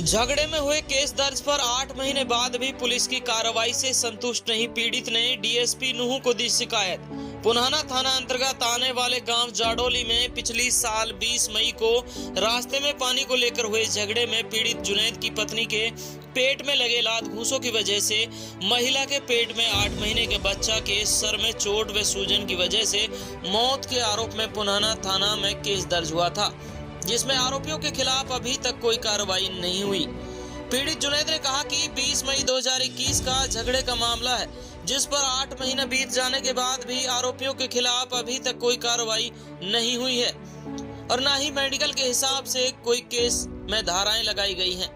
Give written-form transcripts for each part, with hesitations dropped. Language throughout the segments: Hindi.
झगड़े में हुए केस दर्ज पर 8 महीने बाद भी पुलिस की कार्रवाई से संतुष्ट नहीं पीड़ित ने डीएसपी नुहू को दी शिकायत। पुनाना थाना अंतर्गत आने वाले गांव जाडोली में पिछली साल 20 मई को रास्ते में पानी को लेकर हुए झगड़े में पीड़ित जुनैद की पत्नी के पेट में लगे लात घूंसों की वजह से महिला के पेट में 8 महीने के बच्चा के सर में चोट व सूजन की वजह से मौत के आरोप में पुनाना थाना में केस दर्ज हुआ था, जिसमें आरोपियों के खिलाफ अभी तक कोई कार्रवाई नहीं हुई। पीड़ित जुनैद ने कहा कि 20 मई 2021 का झगड़े का मामला है, जिस पर 8 महीने बीत जाने के बाद भी आरोपियों के खिलाफ अभी तक कोई कार्रवाई नहीं हुई है और न ही मेडिकल के हिसाब से कोई केस में धाराएं लगाई गई हैं।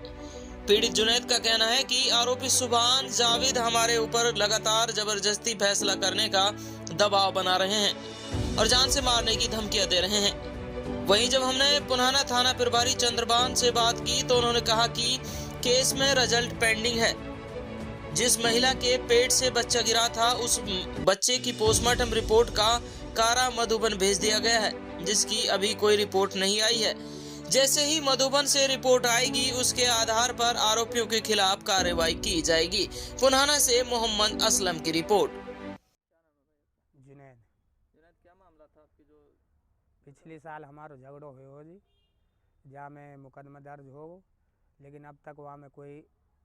पीड़ित जुनैद का कहना है कि आरोपी सुभान जावेद हमारे ऊपर लगातार जबरदस्ती फैसला करने का दबाव बना रहे हैं और जान से मारने की धमकियां दे रहे हैं। वहीं जब हमने पुनाना थाना प्रभारी चंद्रबान से बात की तो उन्होंने कहा कि केस में रिजल्ट पेंडिंग है। जिस महिला के पेट से बच्चा गिरा था उस बच्चे की पोस्टमार्टम रिपोर्ट का कारा मधुबन भेज दिया गया है, जिसकी अभी कोई रिपोर्ट नहीं आई है। जैसे ही मधुबन से रिपोर्ट आएगी उसके आधार पर आरोपियों के खिलाफ कार्रवाई की जाएगी। पुनाना से मोहम्मद असलम की रिपोर्ट। जुनैद क्या मामला था आपकी जो पिछले साल हमारो झगड़ो हो जी, जहाँ में मुकदमा दर्ज हो, लेकिन अब तक वहाँ में कोई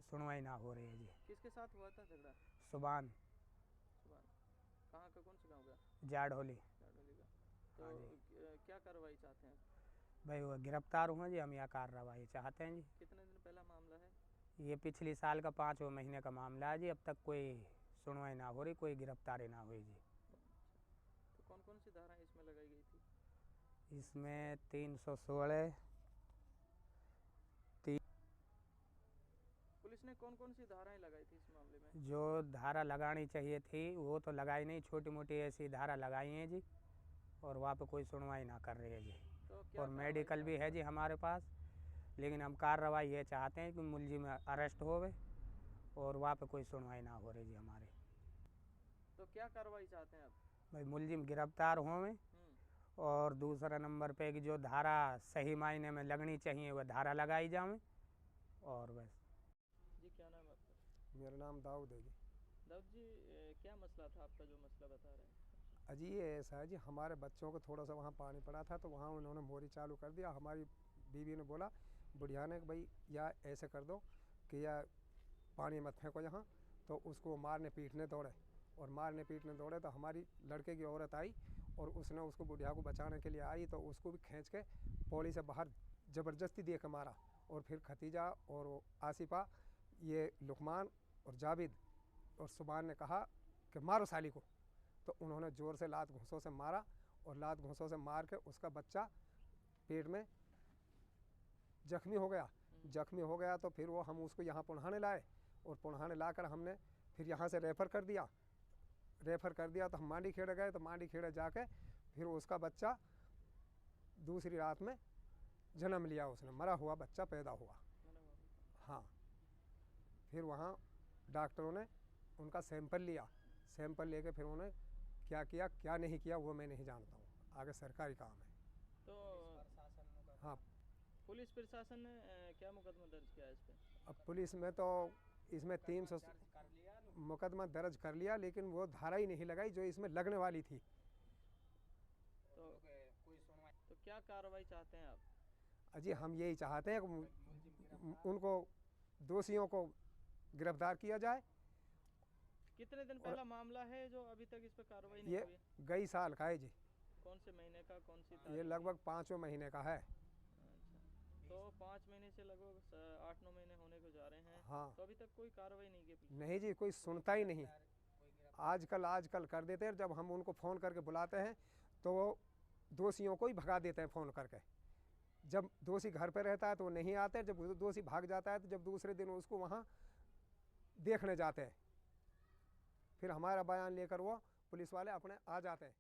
सुनवाई ना हो रही है जी। किसके साथ हुआ था झगड़ा? सुबान कहाँ का, कौन सा गांव का? जाडोली। तो हाँ क्या कार्रवाई चाहते हैं? भाई वो गिरफ्तार हुए जी, हम यहाँ कार्रवाई चाहते हैं जी। कितने दिन पहला मामला है? ये पिछले साल का 5वें महीने का मामला है जी। अब तक कोई सुनवाई ना हो रही, कोई गिरफ्तारी ना हुई जी। तो कौन कौन सी धाराएं इसमें लगाई गई थी? इसमें 316 पुलिस ने कौन कौन सी धाराएं लगाई थी इस मामले में? जो धारा लगानी चाहिए थी वो तो लगाई नहीं, छोटी मोटी ऐसी धारा लगाई हैं जी, और वहाँ पे कोई सुनवाई ना कर रही है जी। तो और मेडिकल भी है जी हमारे पास, लेकिन हम कार्रवाई ये चाहते हैं कि मुलजिम अरेस्ट होवे और वहाँ पे कोई सुनवाई ना हो रही जी हमारे। तो क्या कार्रवाई चाहते हैं आप? भाई मुलजिम गिरफ्तार होवे और दूसरा नंबर पे कि जो धारा सही मायने में लगनी चाहिए वह धारा लगाई जाए। और बस जी, क्या नाम है आपका? मेरा नाम दाऊद है जी। दाऊद जी, क्या मसला था आपका जो मसला बता रहे हैं? अजी ये ऐसा है जी, हमारे बच्चों को थोड़ा सा वहाँ पानी पड़ा था तो वहाँ उन्होंने मोरी चालू कर दिया। हमारी बीवी ने बोला बुढ़िया ने कि भाई या ऐसे कर दो कि या पानी मत फेंको यहाँ, तो उसको मारने पीटने दौड़े और मारने पीटने दौड़े तो हमारी लड़के की औरत आई और उसने उसको बुढ़िया को बचाने के लिए आई तो उसको भी खींच के पौड़ी से बाहर ज़बरदस्ती दे के मारा। और फिर खतीजा और आसिफा, ये लुकमान और जावेद और सुबान ने कहा कि मारो साली को, तो उन्होंने ज़ोर से लात घूंसों से मारा और लात घूंसों से मार के उसका बच्चा पेट में जख्मी हो गया। तो फिर वो हम उसको यहाँ पुनहाने लाए और पुनहाने लाकर हमने फिर यहाँ से रेफ़र कर दिया तो हम मांडी खेड़े गए। तो मांडी खेड़े जाके फिर उसका बच्चा दूसरी रात में जन्म लिया, उसने मरा हुआ बच्चा पैदा हुआ। हाँ, फिर वहाँ डॉक्टरों ने उनका सैंपल लिया, सैंपल लेके फिर उन्हें क्या किया क्या नहीं किया वो मैं नहीं जानता हूँ, आगे सरकारी काम है। तो हाँ, पुलिस प्रशासन ने क्या मुकदमा दर्ज किया है इस पे? अब पुलिस में तो इसमें 300 मुकदमा दर्ज कर लिया, लेकिन वो धारा ही नहीं लगाई जो इसमें लगने वाली थी। तो क्या कार्रवाई चाहते हैं आप? अजी हम यही चाहते हैं कि उनको दोषियों को गिरफ्तार किया जाए। कितने दिन पहला मामला है जो अभी तक इस पर कार्रवाई नहीं ये हुई है? गई साल का है जी। कौन से महीने का, कौन सी ये तारीख? लगभग 5वें महीने का है। अच्छा, तो 5 महीने से लगभग 8-9 महीने होने को जा रहे हैं। हाँ, तो अभी तक कोई कार्रवाई नहीं की? नहीं जी, कोई सुनता ही नहीं। आजकल कर देते हैं, जब हम उनको फ़ोन करके बुलाते हैं तो वो दोषियों को ही भगा देते हैं फ़ोन करके। जब दोषी घर पे रहता है तो वो नहीं आते, जब दोषी भाग जाता है तो जब दूसरे दिन उसको वहाँ देखने जाते हैं, फिर हमारा बयान लेकर वो पुलिस वाले अपने आ जाते हैं।